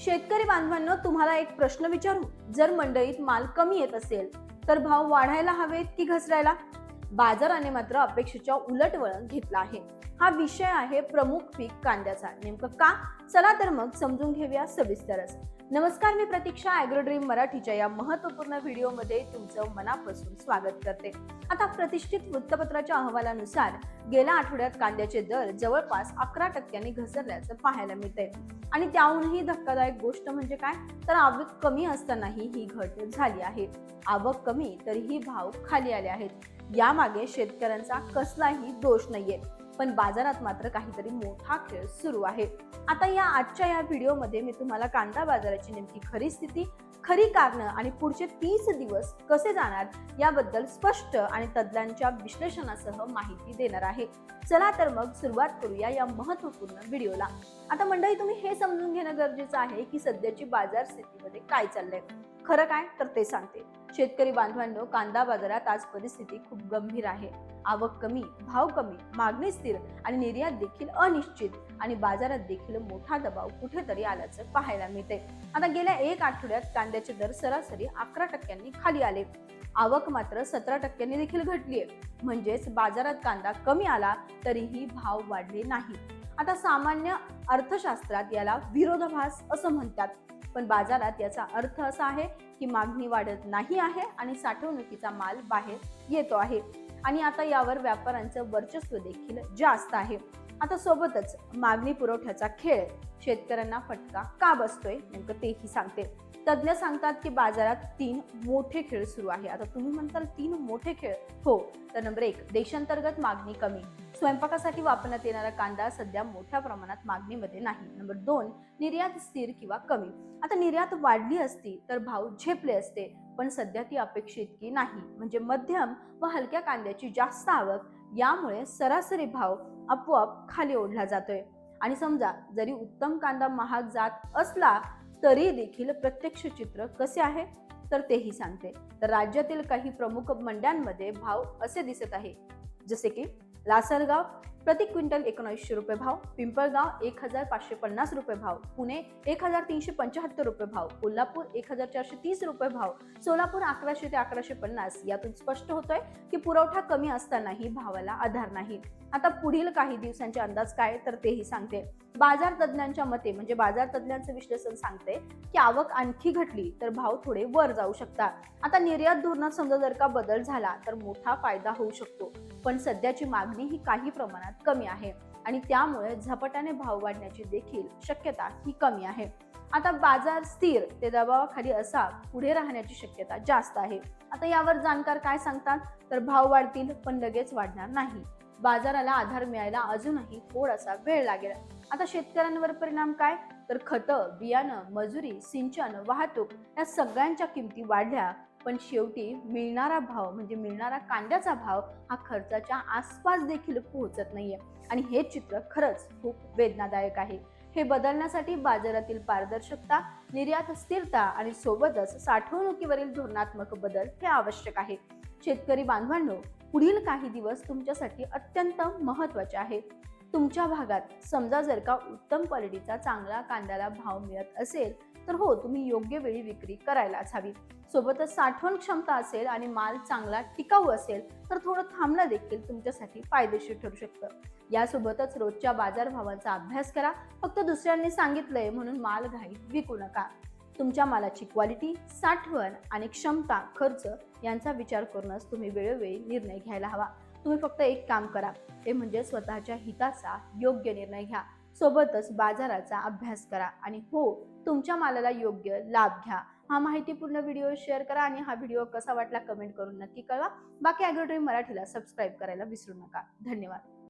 शेतकरी बांधवांनो, तुम्हाला एक प्रश्न विचारू. जर मंडईत माल कमी येत असेल तर भाव वाढायला हवेत की घसरायला? बाजाराने मात्र अपेक्षेच्या उलट वळण घेतलं आहे. हा विषय आहे प्रमुख पीक कांद्याचा. नेमकं का? चला तर मग समजून घेऊया सविस्तरच. नमस्कार, मी प्रतीक्षा ॲग्रो ड्रीम मराठीच्या या महत्त्वपूर्ण व्हिडिओमध्ये तुमचं मनापासून स्वागत करते. आता प्रतिष्ठित वृत्तपत्राच्या अहवालानुसार गेल्या आठवड्यात कांद्याचे दर जवळपास 11% घसरल्याचं पाहायला मिळतंय. आणि त्याहूनही धक्कादायक गोष्ट म्हणजे काय, तर आवक कमी असतानाही ही घट झाली आहे. आवक कमी तरीही भाव खाली आले आहेत. यामागे शेतकऱ्यांचा कसलाही दोष नाहीये, पण बाजारात मात्र काहीतरी मोठा खेळ सुरू आहे. आता आजच्या या व्हिडिओमध्ये मी तुम्हाला कांदा बाजाराची नेमकी खरी स्थिती, खरी कारणं आणि पुढचे 30 दिवस कसे जाणार याबद्दल स्पष्ट आणि तज्ञांच्या विश्लेषणासह माहिती देणार आहे. चला तर मग सुरुवात करूया या महत्त्वपूर्ण व्हिडिओला. आता मंडळी, तुम्ही हे समजून घेणं गरजेचं आहे की सध्याची बाजार स्थितीमध्ये काय चाललंय. खरं काय तर ते सांगते. शेतकरी बांधवांनो, कांदा बाजारात आज परिस्थिती खूप गंभीर आहे. आवक कमी, भाव कमी, मागणी स्थिर आणि निर्यात देखील अनिश्चित आणि बाजारात देखील मोठा दबाव कुठेतरी आल्याचं पाहायला मिळते. आता गेल्या एक आठवड्यात कांद्याचे दर सरासरी 11% खाली आले. आवक मात्र 17% देखील घटली आहे. म्हणजेच बाजारात कांदा कमी आला तरीही भाव वाढले नाही. आता सामान्य अर्थशास्त्रात याला विरोधाभास असं म्हणतात, पण बाजारात याचा अर्थ असा आहे की मागणी वाढत नाही आहे आणि साठवणुकीचा माल बाहेर येतो आहे. आणि आता यावर व्यापाऱ्यांचं वर्चस्व देखील जास्त आहे. आता सोबतच मागणी पुरवठ्याचा खेळ शेतकऱ्यांना फटका का बसतोय नेमकं तेही सांगते. तज्ञ सांगतात की बाजारात 3 मोठे खेळ सुरू आहे. आता तुम्ही म्हणताल 3 मोठे खेळ? हो, तर नंबर 1, देशांतर्गत मागणी कमी. स्वयंपाकासाठी वापरण्यात येणारा कांदा सध्या मोठ्या प्रमाणात मागणीमध्ये नाही. नंबर 2, निर्यात स्थिर किंवा कमी. आता निर्यात वाढली असती तर भाव झेपले असते, पण सध्या ती अपेक्षित की नाही. म्हणजे मध्यम व हलक्या कांद्याची जास्त आवक, यामुळे सरासरी भाव आपोआप खाली ओढला जातोय. आणि समजा जरी उत्तम कांदा महाग जात असला तरी देखील प्रत्यक्ष चित्र कसे आहे तर तेही सांगते. तर राज्यातील काही प्रमुख मंड्यांमध्ये भाव असे दिसत आहे, जसे की लासलगाव प्रति क्विंटल 1900 रुपये भाव, पिंपळगाव 1550 रुपये भाव, पुणे 1375 रुपये भाव, कोल्हापूर 1430 रुपये भाव, सोलापूर 1100 ते 1150. यातून स्पष्ट होतोय की पुरवठा कमी असतानाही भावाला आधार नाही. आता पुढील काही दिवसांचे अंदाज काय तर तेही सांगते. बाजार तज्ञांच्या मते, म्हणजे बाजार तज्ञांचं विश्लेषण सांगते की आवक आणखी घटली तर भाव थोडे वर जाऊ शकतात. आता निर्यात धोरणात समजा जर का बदल झाला तर मोठा फायदा होऊ शकतो, पण सध्याची मागणी ही काही प्रमाणात कमी आहे आणि त्यामुळे झपाट्याने भाव वाढण्याची देखील शक्यता ही कमी आहे. आता बाजार स्थिर ते दबावाखाली असा पुढे राहण्याची शक्यता जास्त आहे. आता यावर जाणकार काय सांगतात, तर भाव वाढतील पण लगेच वाढणार नाही. बाजाराला आधार मिळायला अजूनही थोडासा वेळ लागेल. आता शेतकऱ्यांवर परिणाम काय, तर खतं, बियाणं, मजुरी, सिंचन, वाहतूक या सगळ्यांच्या किमती वाढल्या, पण शेवटी मिळणारा भाव म्हणजे मिळणारा कांद्याचा भाव हा खर्चाच्या आसपास देखील पोहोचत नाहीये. आणि हे चित्र खरंच खूप वेदनादायक आहे. हे बदलण्यासाठी बाजारातील पारदर्शकता, निर्यात स्थिरता आणि सोबतच साठवणुकीवरील धोरणात्मक बदल हे आवश्यक आहे. शेतकरी बांधवांनो, पुढील काही दिवस तुमच्यासाठी अत्यंत महत्त्वाचे आहेत. तुमच्या भागात समजा जर का उत्तम क्वालिटीचा चांगला कांद्याला भाव मिळत असेल तर हो, तुम्ही योग्य वेळी विक्री करायलाच हवी. सोबतच साठवण क्षमता असेल आणि माल चांगला टिकाऊ असेल तर थोडं थांबणं देखील तुमच्यासाठी फायदेशीर ठरू शकतं. यासोबतच रोजच्या बाजारभावांचा अभ्यास करा. फक्त दुसऱ्यांनी सांगितलंय म्हणून माल घाईत विकू नका. तुमच्या मालाची क्वालिटी, साठवण आणि क्षमता, खर्च यांचा विचार करूनच तुम्ही वेळोवेळी निर्णय घ्यायला हवा. तुम्ही फक्त एक काम करा, ते म्हणजे स्वतःच्या हिताचा योग्य निर्णय घ्या. सोबतच बाजाराचा अभ्यास करा आणि हो, तुमच्या मालाला योग्य लाभ घ्या. हा माहितीपूर्ण व्हिडिओ शेअर करा आणि हा व्हिडिओ कसा वाटला कमेंट करून नक्की कळवा. बाकी ॲग्रो ड्रीम मराठीला सबस्क्राईब करायला विसरू नका. धन्यवाद.